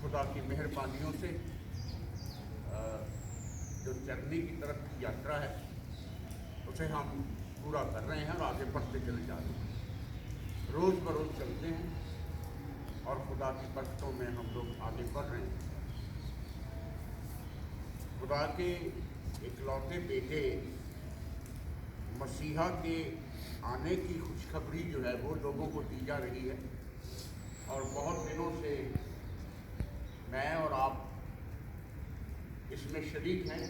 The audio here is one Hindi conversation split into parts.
खुदा की मेहरबानियों से जो जर्नी की तरफ की यात्रा है उसे हम पूरा कर रहे हैं और आगे बढ़ते चले जा रहे हैं। रोज़ बरोज़ चलते हैं और खुदा की बरकतों में हम लोग आगे बढ़ रहे हैं। खुदा के इकलौते बेटे मसीहा के आने की खुशखबरी जो है वो लोगों को दी जा रही है और बहुत दिनों से मैं और आप इसमें शरीक हैं।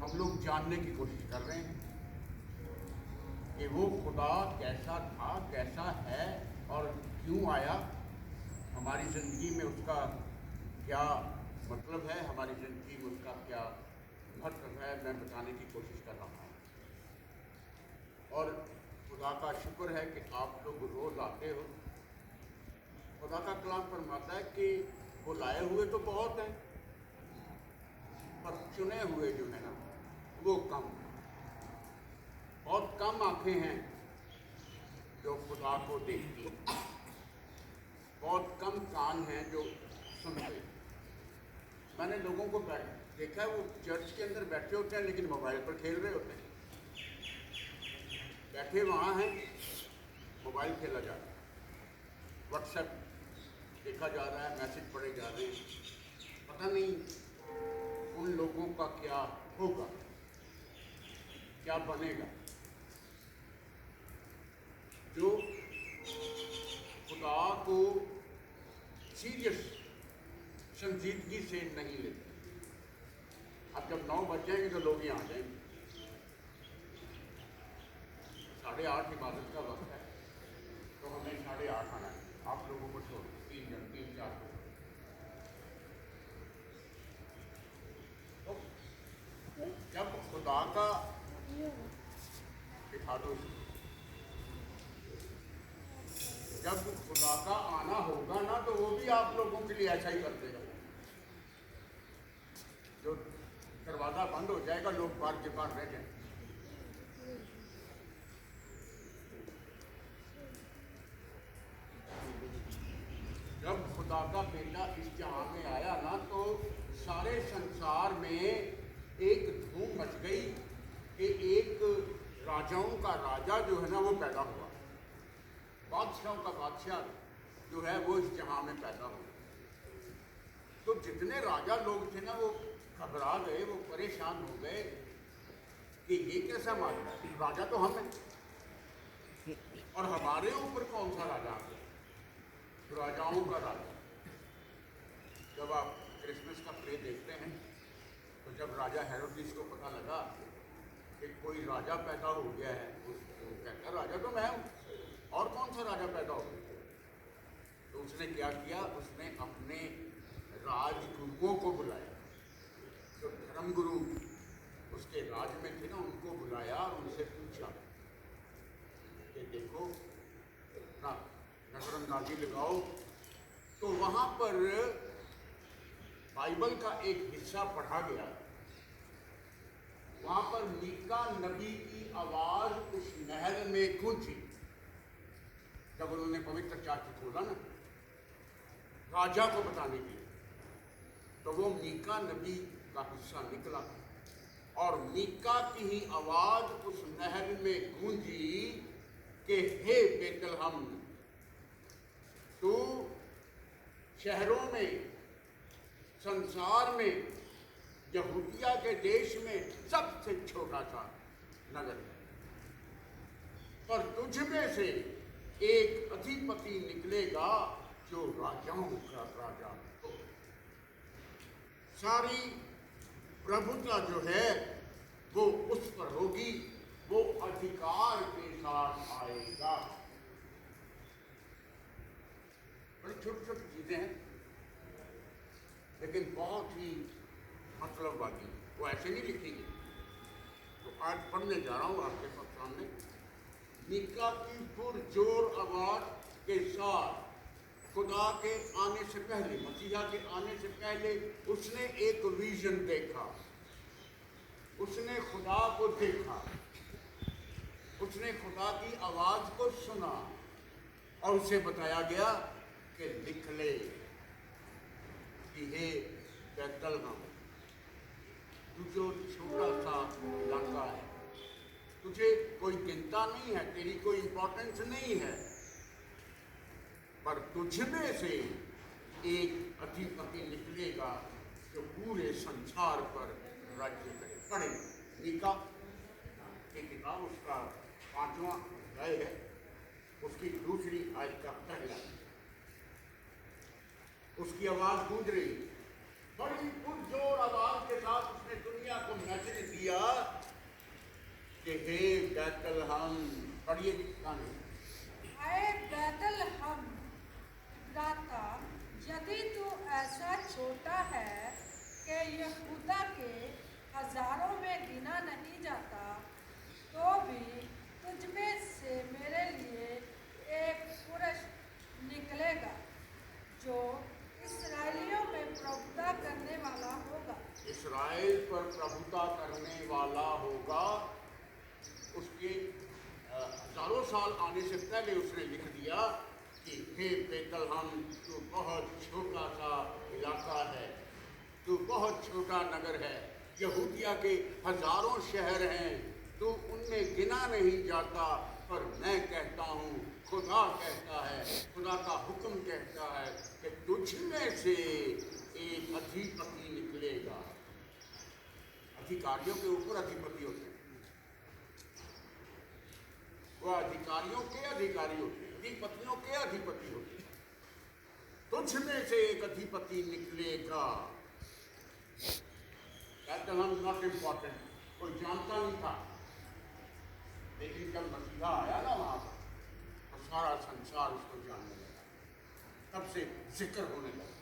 हम लोग जानने की कोशिश कर रहे हैं कि वो खुदा कैसा था, कैसा है और क्यों आया, हमारी ज़िंदगी में उसका क्या मतलब है, हमारी ज़िंदगी में उसका क्या महत्व है, मैं बताने की कोशिश कर रहा हूँ। और खुदा का शुक्र है कि आप लोग रोज़ आते हो। खुदा का कलाम फरमाता है कि बुलाए हुए तो बहुत हैं पर चुने हुए जो है ना वो कम। बहुत कम आंखें हैं जो खुदा को देखती हैं, बहुत कम कान हैं जो सुनते। मैंने लोगों को देखा है, वो चर्च के अंदर बैठे होते हैं लेकिन मोबाइल पर खेल रहे होते हैं। बैठे वहाँ हैं, मोबाइल खेला जा रहा है, व्हाट्सएप देखा जा रहा है, मैसेज पढ़े जा रहे हैं। पता नहीं उन लोगों का क्या होगा, क्या बनेगा जो खुदा को सीरियस संजीदगी से नहीं लेते। अब जब 9 बज जाएंगे तो लोग यहाँ आ जाएंगे। 8:30 इबादत का वक्त है तो हमें 8:30 आना है। आप लोगों को छोड़ 3-4 तो जब खुदा का दिखा दो, जब खुदा का आना होगा ना तो वो भी आप लोगों के लिए ऐसा ही कर देगा। जो दरवाज़ा बंद हो जाएगा, लोग बाहर के बाहर रह जाएंगे। जब खुदा का बेटा इस जहां में आया ना तो सारे संसार में एक धूम मच गई कि एक राजाओं का राजा जो है ना वो पैदा हुआ, बादशाहों का बादशाह जो है वो इस जहां में पैदा हुआ। तो जितने राजा लोग थे ना वो घबरा गए, वो परेशान हो गए कि ये कैसा मामला है, राजा तो हम हैं और हमारे ऊपर कौन सा राजा है, राजाओं का राजा। जब आप क्रिसमस का प्ले देखते हैं तो जब राजा हेरोदिस को पता लगा कि कोई राजा पैदा हो गया है, वो कहता राजा तो मैं हूँ, और कौन सा राजा पैदा हो गया। तो उसने क्या किया, उसने अपने राजगुरुओं को बुलाया, जो धर्मगुरु उसके राज में थे ना उनको बुलाया और उनसे पूछा कि देखो ना नजरअंदाजी लगाओ। तो वहाँ पर बाइबल का एक हिस्सा पढ़ा गया, वहाँ पर मीका नबी की आवाज़ उस महल में गूंजी। जब उन्होंने पवित्र शास्त्र खोला ना राजा को बताने के लिए, तो वो मीका नबी का हिस्सा निकला और मीका की ही आवाज़ उस महल में गूंजी कि हे बेतलहम, तू शहरों में, संसार में, यहूदिया के देश में सबसे छोटा सा नगर है, पर तुझ में से एक अधिपति निकलेगा जो राजाओं का राजा हो। सारी प्रभुता जो है वो उस पर होगी, वो अधिकार के साथ आएगा। बड़ी छोटी छोटी चीजें हैं लेकिन बहुत ही मतलब वाली, वो ऐसे नहीं लिखेंगे। तो आज पढ़ने जा रहा हूँ आपके सामने। मीका की पुरजोर आवाज के साथ खुदा के आने से पहले, मसीहा के आने से पहले उसने एक विजन देखा, उसने खुदा को देखा, उसने खुदा की आवाज को सुना और उसे बताया गया कि लिख ले कि बैतलहम, तू जो छोटा सा इलाका है, तुझे कोई गिनता नहीं है, तेरी कोई इंपॉर्टेंस नहीं है, पर तुझ में से एक अधिपति निकलेगा जो पूरे संसार पर राज्य करे। पढ़े मीका की किताब, उसका 5वां अध्याय है, उसकी दूसरी आयत का पहला, उसकी आवाज गूंज रही, बड़ी पुरजोर आवाज के साथ उसने दुनिया को मैसेज दिया कि हे बैतलहम, पढ़िए गाने, ऐ बैतलहम इफ्राता, यदि तू ऐसा छोटा है कि यहूदा के हजारों में गिना नहीं जाता, तो भी तुझ में से मेरे लिए एक पुरुष निकलेगा जो इस्राएलियों में प्रभुता करने वाला होगा। इस्राएल पर प्रभुता करने वाला होगा। उसके हजारों साल आने से पहले उसने लिख दिया कि हे बैतलहम, तू बहुत छोटा सा इलाका है, तू बहुत छोटा नगर है, यहूदिया के हजारों शहर हैं, तू उनमें गिना नहीं जाता, पर मैं कहता हूँ, खुदा कहता है, खुदा का हुक्म कहता है कि तुझ में से एक अधिपति निकलेगा। अधिकारियों के ऊपर अधिपति होते हैं, वह अधिकारियों के अधिकारी होते हैं, अधिपतियों के अधिपति होते हैं। तुझ में से एक अधिपति निकलेगा। बैतलहम नॉट इम्पॉर्टेंट, कोई जानता नहीं था, लेकिन जब मसीहा आया ना वहां पर, तो सारा संसार उसको जानने लगा, तब से जिक्र होने लगा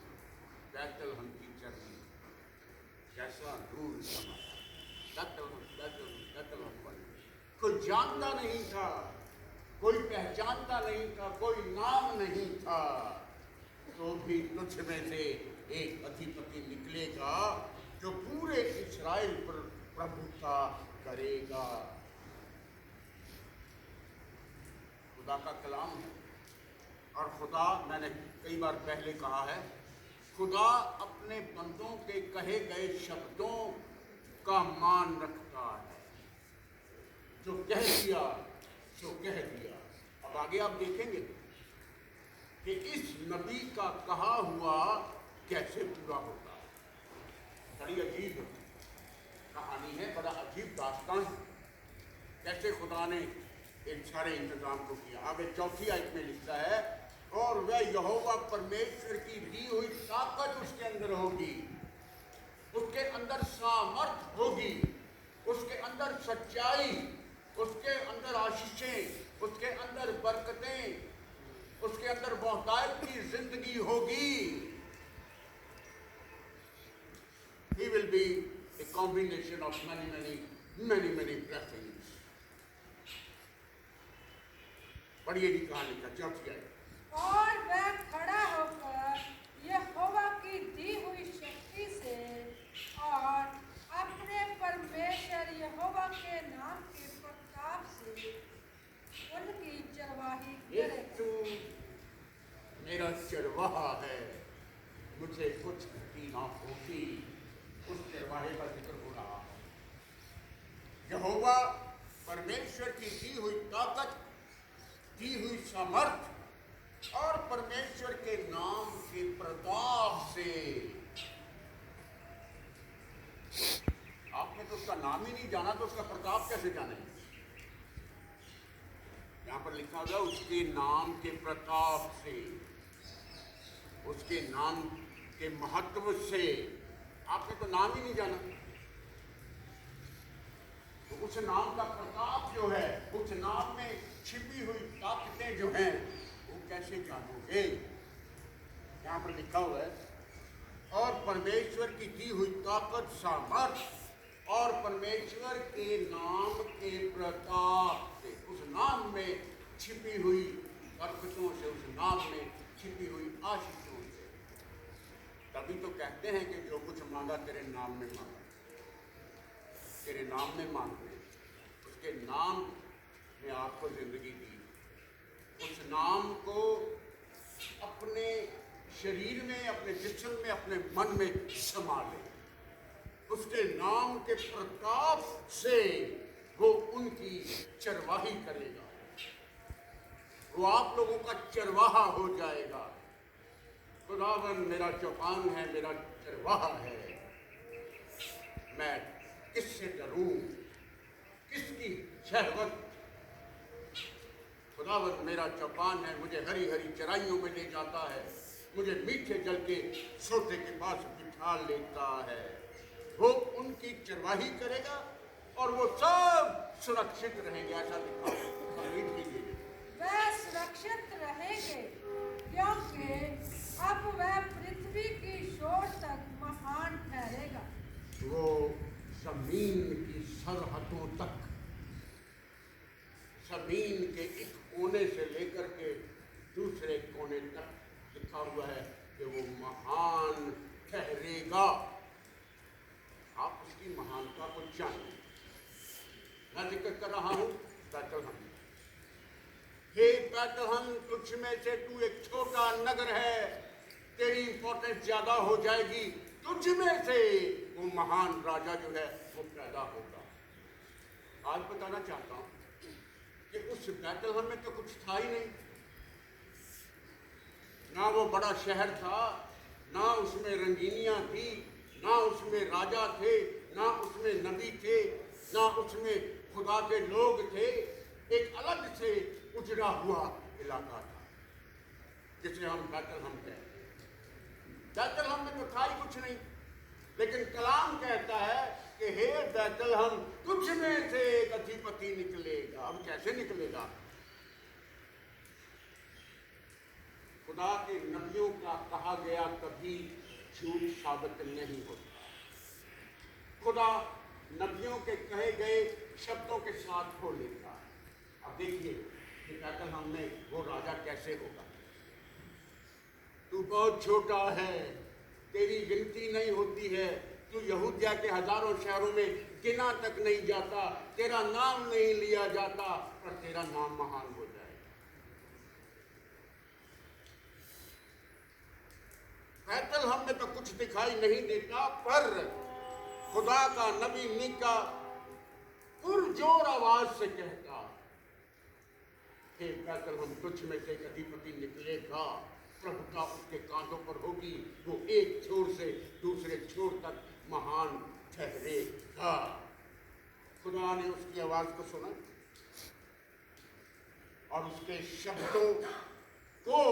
बैतलहम की जर्नी, कैसा दूर समा, बैतलहम बैतलहम बैतलहम बन। कोई जानता नहीं था, कोई पहचानता नहीं था, कोई नाम नहीं था, तो भी तुझ में से एक अधिपति निकलेगा जो पूरे इस्राएल पर प्रभुता करेगा। खुदा का कलाम है, और खुदा, मैंने कई बार पहले कहा है, खुदा अपने बंदों के कहे गए शब्दों का मान रखता है। जो कह दिया सो कह दिया। अब आगे आप देखेंगे कि इस नबी का कहा हुआ कैसे पूरा होता है। बड़ी अजीब कहानी है, बड़ा अजीब दास्तान, कैसे खुदा ने इन सारे इंतजाम को किया। आगे 4वीं आयत में लिखता है, और वह यहोवा परमेश्वर की दी हुई ताकत उसके अंदर होगी, उसके अंदर सामर्थ होगी, उसके अंदर सच्चाई, उसके अंदर आशीषें, उसके अंदर बरकतें, उसके अंदर बहुतायत की जिंदगी होगी। He will be a combination of many blessings. पढ़िए जी कहानी का 4वीं आयत। और वह खड़ा होकर यहोवा की दी हुई शक्ति से और अपने परमेश्वर यहोवा के नाम के प्रताप से उनकी चरवाही यीशु मेरा चरवाहा है, मुझे कुछ घटी ना होगी। उस चरवाहे का जिक्र हो रहा है। यहोवा परमेश्वर की दी हुई ताकत, दी हुई सामर्थ और परमेश्वर के नाम के प्रताप से। आपने तो उसका नाम ही नहीं जाना, तो उसका प्रताप कैसे जानेंगे? यहां पर लिखा हुआ उसके नाम के प्रताप से, उसके नाम के महत्व से। आपने तो नाम ही नहीं जाना, तो उस नाम का प्रताप जो है, उस नाम में छिपी हुई ताकतें जो हैं, वो कैसे जानोगे? यहां पर लिखा हुआ है, और परमेश्वर की दी हुई ताकत, सामर्थ और परमेश्वर के नाम के प्रताप से, उस नाम में छिपी हुई बरकतों से, उस नाम में छिपी हुई आशीषों से। तभी तो कहते हैं कि जो कुछ मांगा तेरे नाम में मांगा, तेरे नाम में मांगते, उसके नाम ने आपको जिंदगी दी। उस नाम को अपने शरीर में, अपने जिस्म में, अपने मन में समा ले। उसके नाम के प्रताप से वो उनकी चरवाही करेगा, वो आप लोगों का चरवाहा हो जाएगा। खुदावन मेरा चौपान है, मेरा चरवाहा है, मैं किससे डरूं, किसकी शहवत। खुदावन मेरा चौपान है, मुझे हरी हरी चराइयों में ले जाता है, मुझे मीठे जल के सोते के पास बिठा लेता है। वो उनकी चरवाही करेगा और वो सब सुरक्षित रहेंगे। ऐसा लिखा वह सुरक्षित रहेंगे क्योंकि अब वह पृथ्वी की शोर तक महान ठहरेगा। वो जमीन की सरहदों तक, जमीन के एक कोने से लेकर के दूसरे कोने तक लिखा हुआ है कि वो महान ठहरेगा। आप उसकी महानता को जानिए। मैं जिक्र कर रहा हूं बैतलहम। हे बैतलहम, तुझ में से तू एक छोटा नगर है, तेरी इंपॉर्टेंस ज्यादा हो जाएगी। तुझ में से वो महान राजा जो है वो पैदा होगा। आज बताना चाहता हूं कि उस बैतलहम में तो कुछ था ही नहीं। ना वो बड़ा शहर था, ना उसमें रंगीनियां थी, ना उसमें राजा थे, ना उसमें नबी थे, ना उसमें खुदा के लोग थे। एक अलग से उजड़ा हुआ इलाका था जिसे हम बैतलहम कहते हैं। बैतलहम में तो था ही कुछ नहीं, लेकिन कलाम कहता है कि हे बैतलहम, तुझ में से एक अधिपति निकलेगा। अब कैसे निकलेगा? खुदा के नबियों का कहा गया कभी झूठ साबित नहीं होता। खुदा नबियों के कहे गए शब्दों के साथ हो लेता है। अब देखिए कि बैतलहम में वो राजा कैसे होगा। तू बहुत छोटा है, तेरी गिनती नहीं होती है, तू यहूदिया के हजारों शहरों में गिना तक नहीं जाता, तेरा नाम नहीं लिया जाता, पर तेरा नाम महान हो जाएगा। बैतलहम में तो कुछ दिखाई नहीं देता, पर खुदा का नबी मीका पुरजोर आवाज से कहता, हे बैतलहम, तुझ में से एक अधिपति निकलेगा, प्रभुता उसके कांधों पर होगी, वो एक छोर से दूसरे छोर तक महान ठहरेगा। खुदा ने उसकी आवाज को सुना और उसके शब्दों को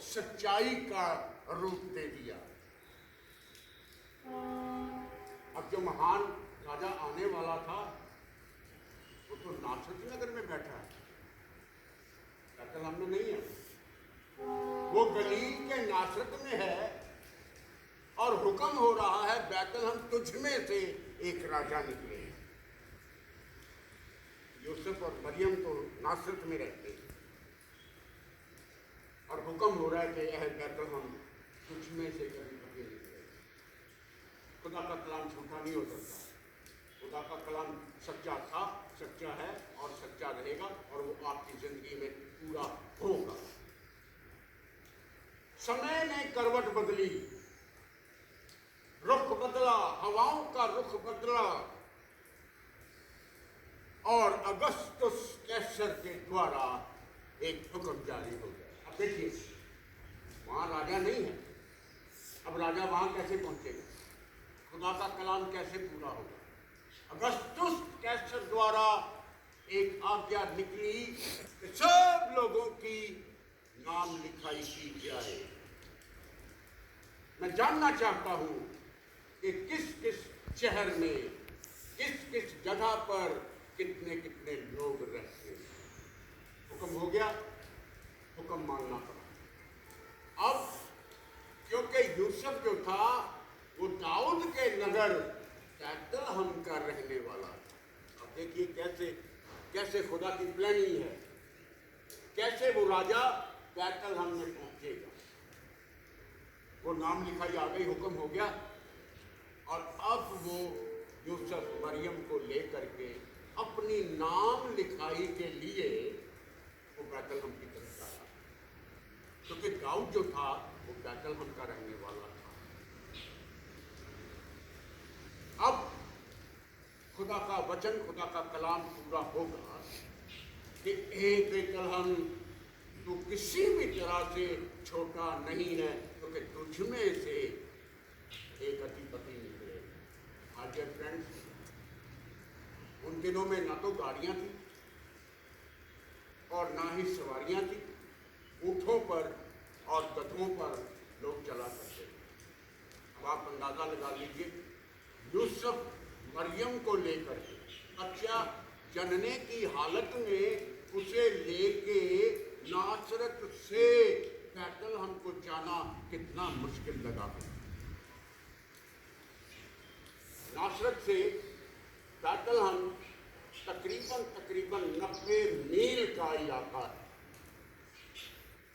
सच्चाई का रूप दे दिया। अब जो महान राजा आने वाला था वो तो नासरत नगर में बैठा है, बैतलहम में नहीं है। वो गलील के नासरत में है और हुक्म हो रहा है, बैतलहम, तुझ में से एक राजा निकले। यूसुफ और मरियम तो नासरत में रहते हैं और हुक्म हो रहा है कि यह बैतलहम, तुझ में से कभी कभी निकले। खुदा का कलाम झूठा नहीं हो सकता। खुदा का कलाम सच्चा था, सच्चा है और सच्चा रहेगा, और वो आपकी जिंदगी में पूरा होगा। समय ने करवट बदली, रुख बदला, हवाओं का रुख बदला और अगस्तुस कैसर के द्वारा एक हुक्म जारी हो गया। अब देखिए, वहां राजा नहीं है। अब राजा वहां कैसे पहुंचेगा? खुदा का कलाम कैसे पूरा होगा? अगस्तुस कैसर द्वारा एक आज्ञा निकली कि सब लोगों की नाम लिखाई की जाए। मैं जानना चाहता हूं कि किस किस शहर में, किस किस जगह पर कितने कितने लोग रहते हैं। हुक्म हो गया, हुक्म मानना पड़ा। अब क्योंकि यूसुफ जो था वो दाऊद के नगर बैतलहम का रहने वाला था। अब देखिए कैसे कैसे खुदा की प्लानिंग है, कैसे वो राजा बैतलहम में पहुंचेगा। वो नाम लिखाई आ गई, हुक्म हो गया, और अब वो यूसुफ मरियम को लेकर के अपनी नाम लिखाई के लिए वो बैतलहम की तरफ आया। क्योंकि दाऊद जो था वो बैतलहम का रहने वाला था। अब खुदा का वचन, खुदा का कलाम पूरा होगा कि एक बैतलहम तू किसी भी तरह से छोटा नहीं है, क्योंकि तुझ में से एक अधिपति निकले। आज फ्रेंड्स, उन दिनों में ना तो गाड़ियां थी और ना ही सवारियां थी। ऊँटों पर और गधों पर लोग चला करते थे। अब आप अंदाजा लगा लीजिए, यूसुफ मरियम को लेकर बच्चा जनने की हालत में उसे लेके नासरत से बैतलहम को जाना कितना मुश्किल लगा। नासरत से बैतलहम तकरीबन 90 मील का इलाका है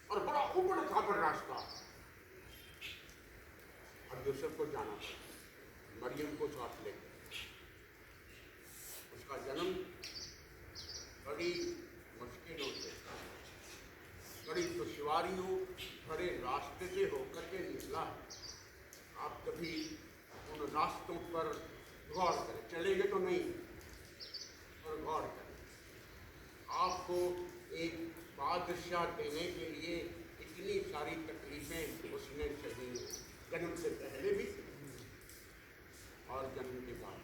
और बड़ा ऊबड़ खाबड़ रास्ता। अब यूसुफ को जाना था, मरियम को साथ लेकर। उसका जन्म बड़ी मुश्किलों से, बड़ी दुश्वारियों भरे रास्ते से होकर के निकला है। आप कभी उन रास्तों पर गौर करें, चलेंगे तो नहीं, पर गौर करें। आपको एक बादशाह देने के लिए इतनी सारी तकलीफें उसने सही, जन्म से पहले भी और जन्म के बाद।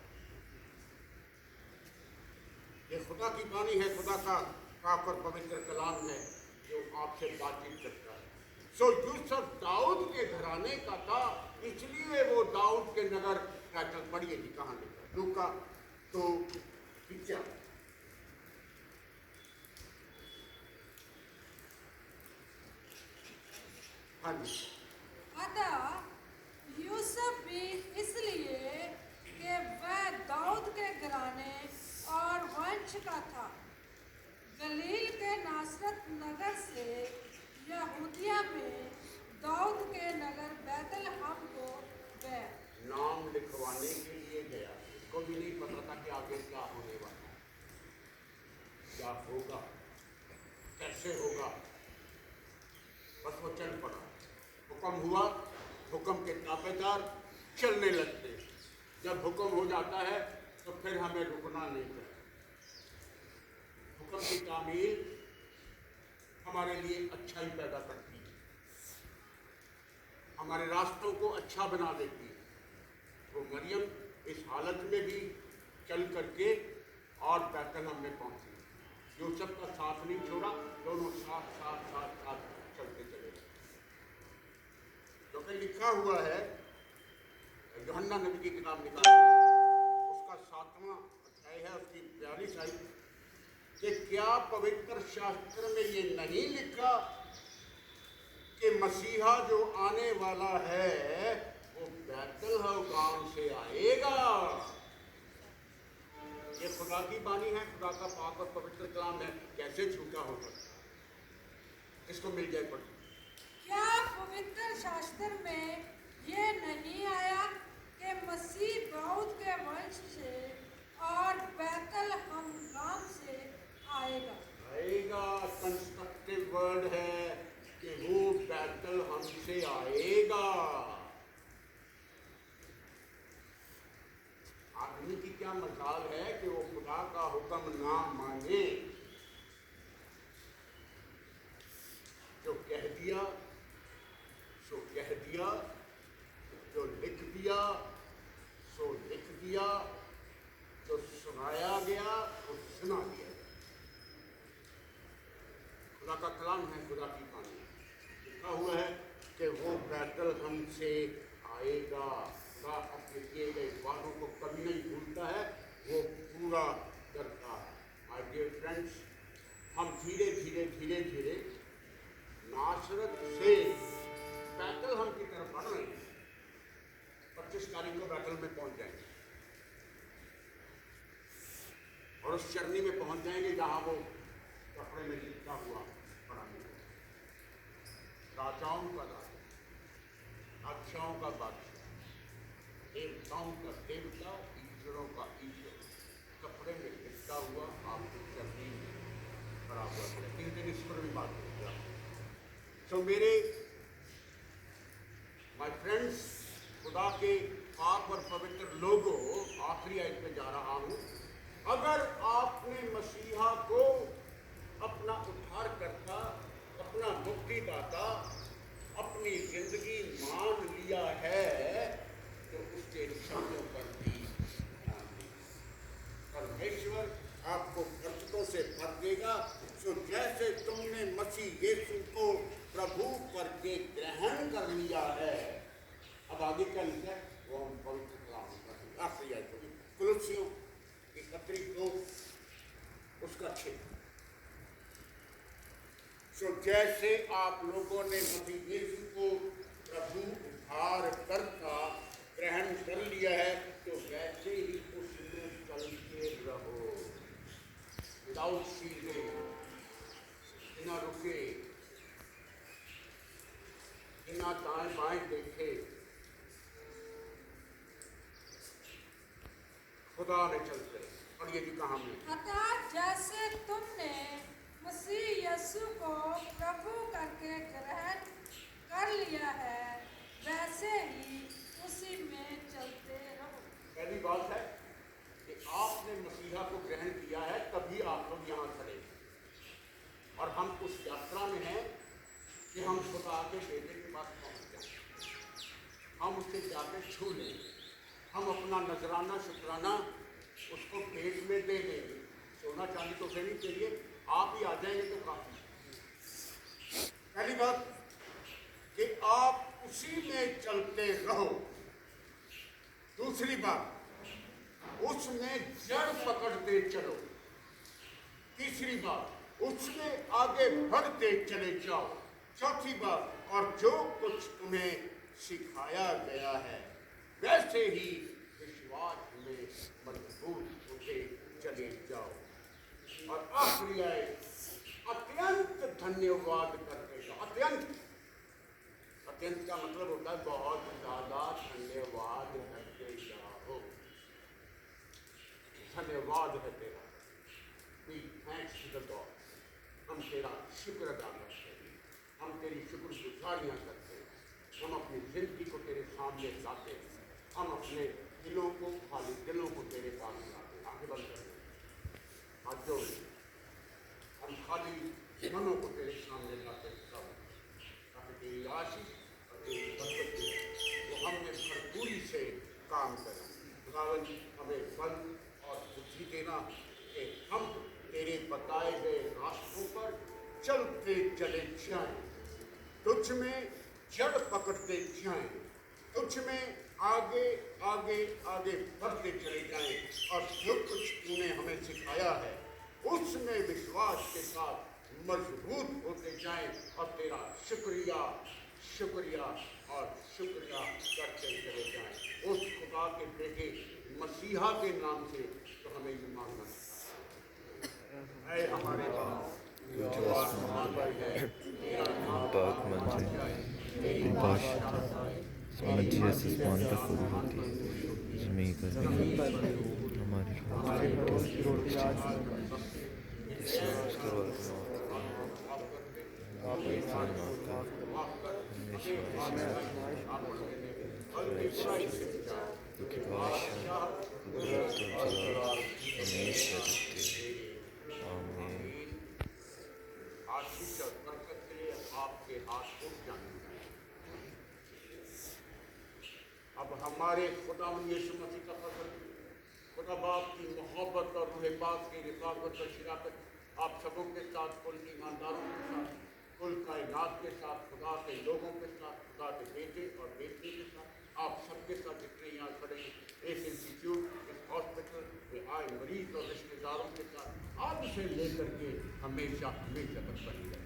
ये खुदा की वाणी है, खुदा का पाक और पवित्र कलाम है जो आपसे बातचीत करता है। सो यूसुफ दाऊद के घराने का था, इसलिए वो दाऊद के नगर बैतल। पढ़िए जी, कहाँ लिखा है? लूका तो क्या, हाँ जी। अतः यूसुफ भी इसलिए कि वह दाऊद के घराने और वंश का था, गलील के नासरत नगर से यहूदिया में दाऊद के नगर बैतलहम को गया। नाम लिखवाने के लिए गया। इसको भी नहीं पता था कि आगे क्या होने वाला है, क्या होगा, कैसे होगा। बस वो चल पड़ा। हुक्म हुआ, हुक्म के ताबेदार चलने लगते। जब हुक्म हो जाता है तो फिर हमें रुकना नहीं चाहिए। हुक्म की तामील हमारे लिए अच्छा ही पैदा करती है, हमारे रास्तों को अच्छा बना देती है। वो मरियम इस हालत में भी चल करके और बैतलहम में पहुंची। यूसुफ का साथ नहीं छोड़ा, दोनों साथ साथ साथ साथ चलते चले गए। क्योंकि लिखा हुआ है, यूहन्ना नबी की किताब निकाली, उसका 7वां अध्याय है, उसकी 42 आयत, कि क्या पवित्र शास्त्र में ये नहीं लिखा कि मसीहा जो आने वाला है वो बैतलहम गांव से आएगा। ये खुदा की बानी है, खुदा का पाक और पवित्र कलाम है, कैसे झूठा हो सकता? इसको मिल जाए पढ़। क्या पवित्र शास्त्र में ये नहीं आया कि मसीह दाऊद के वंश से और बैतलहम गांव से आएगा? आएगा कंस्ट्रक्टिव वर्ड है कि वो बैतलहम से आएगा। आदमी की क्या मजाल है कि वो खुदा का हुक्म ना माने। जो कह दिया सो कह दिया, जो लिख दिया सो लिख दिया, जो सुनाया गया वो सुना दिया। खुदा का कलाम है, खुदा की वाणी लिखा हुआ है कि वो बैतलहम से आएगा। खुदा अपने किए गए वादों को कभी नहीं भूलता है, वो पूरा करता है। माय डियर फ्रेंड्स, हम धीरे धीरे धीरे धीरे नासरत से बैतलहम की तरफ बढ़ रहे हैं। 25 तारीख को बैतलहम में पहुंच जाएंगे और उस चरनी में पहुंच जाएंगे जहां वो कपड़े में लिखा हुआ पड़ा मिलेगा। राजाओं का राजा, बादशाहों का बादशाह, देवताओं का देवता, ईश्वरों का ईश्वर, कपड़े में लिखा हुआ आपको चरनी में पड़ा हुआ है। 3 दिन इस पर भी बात करेंगे। तो मेरे माय फ्रेंड्स, खुदा के पाक और पवित्र लोगों, आखिरी आयत पे जा रहा हूँ। अगर आपने मसीहा को अपना उद्धारकर्ता, अपना मुक्तिदाता, अपनी जिंदगी मान लिया है, तो उसके शब्दों पर भी ध्यान दीजिए। परमेश्वर आपको बरकतों से भर देगा। तो जैसे तुमने मसीह यीशु को प्रभु करके ग्रहण कर लिया है, अब आगे क्या लिखा है वो हम पवित्र कलाम में आखिरी आयत होगी, कुलुस्सियों की 31 उसका 6। तो जैसे आप लोगों ने मसीह यीशु को प्रभु उद्धारकर्ता ग्रहण कर लिया है, तो वैसे ही उसमें चलते रहो, विदाउट सीजिंग, बिना रुके, बिना दाएं बाएं देखे। खुदा ने चलते और ये भी कहा हमने, अतः जैसे तुमने मसीह यीशु को प्रभु करके ग्रहण कर लिया है, वैसे ही उसी में चलते रहो। पहली बात है कि आपने मसीहा को ग्रहण किया है, तभी आप लोग यहाँ खड़े हैं। और हम उस यात्रा में हैं कि हम खुदा के बेटे के पास पहुँच जाएं, हम उससे जाकर छू लें, हम अपना नजराना शुक्राना उसको पेट में दे देंगे। सोना चांदी तो देनी चाहिए, आप ही आ जाएंगे तो काफी। पहली बात कि आप उसी में चलते रहो। दूसरी बात, उसमें जड़ पकड़ते चलो। तीसरी बात, उसमें आगे बढ़ते चले जाओ। चौथी बात, और जो कुछ तुम्हें सिखाया गया है वैसे ही विश्वास में मजबूत होते चले जाओ। और आखिरी आए, अत्यंत धन्यवाद करते जाओ। अत्यंत का मतलब होता है बहुत ज्यादा धन्यवाद करते जाओ। धन्यवाद है तेरा, we thanks to the God. हम तेरा शुक्र अदा करते हैं, हम तेरी शुक्रगुजारियाँ करते हैं, हम अपनी जिंदगी को तेरे सामने लाते हैं, हम अपने दिलों को, खाली दिलों को तेरे पास लाते हैं। आगे बंद करते हैं, हाथ जोड़, हम खाली मनों को तेरे सामने लाते हैं सब, ताकि तेरी आशीष और तेरी बरकत वो हमने भरपूरी से काम करें। खुदावन हमें बल और बुद्धि देना कि हम तेरे बताए गए रास्तों पर चलते चले जाएं, तुझ में जड़ पकड़ते जाएं, तुझ में आगे आगे आगे बढ़ते चले जाएं, और जो कुछ तूने हमें सिखाया है उसमें विश्वास के साथ मजबूत होते जाएं, और तेरा शुक्रिया शुक्रिया और शुक्रिया करते चले जाएं। उस खुदा के बेटे मसीहा के नाम से तो हमें ये मांगना है। हमारे पास Jesus is wonderful. Just make us believe. हमारी आशीष और बरकत के लिए आपके हाथ उठ जाने चाहिए। अब हमारे खुदा यीशु मसीह का फजल, खुदा बाप की मोहब्बत और रूह पाक की रिफाकत और शराकत आप सबों के साथ, कुल ईमानदारों के साथ, कुल कायनात के साथ, खुदा के लोगों के साथ, खुदा के बेटे और बेटी के साथ, आप सबके साथ जितने यहाँ खड़े हैं, इस इंस्टीट्यूट, इस हॉस्पिटल में आए मरीज और रिश्तेदारों के साथ आज से लेकर के हमेशा हमेशा तक बनी रहे।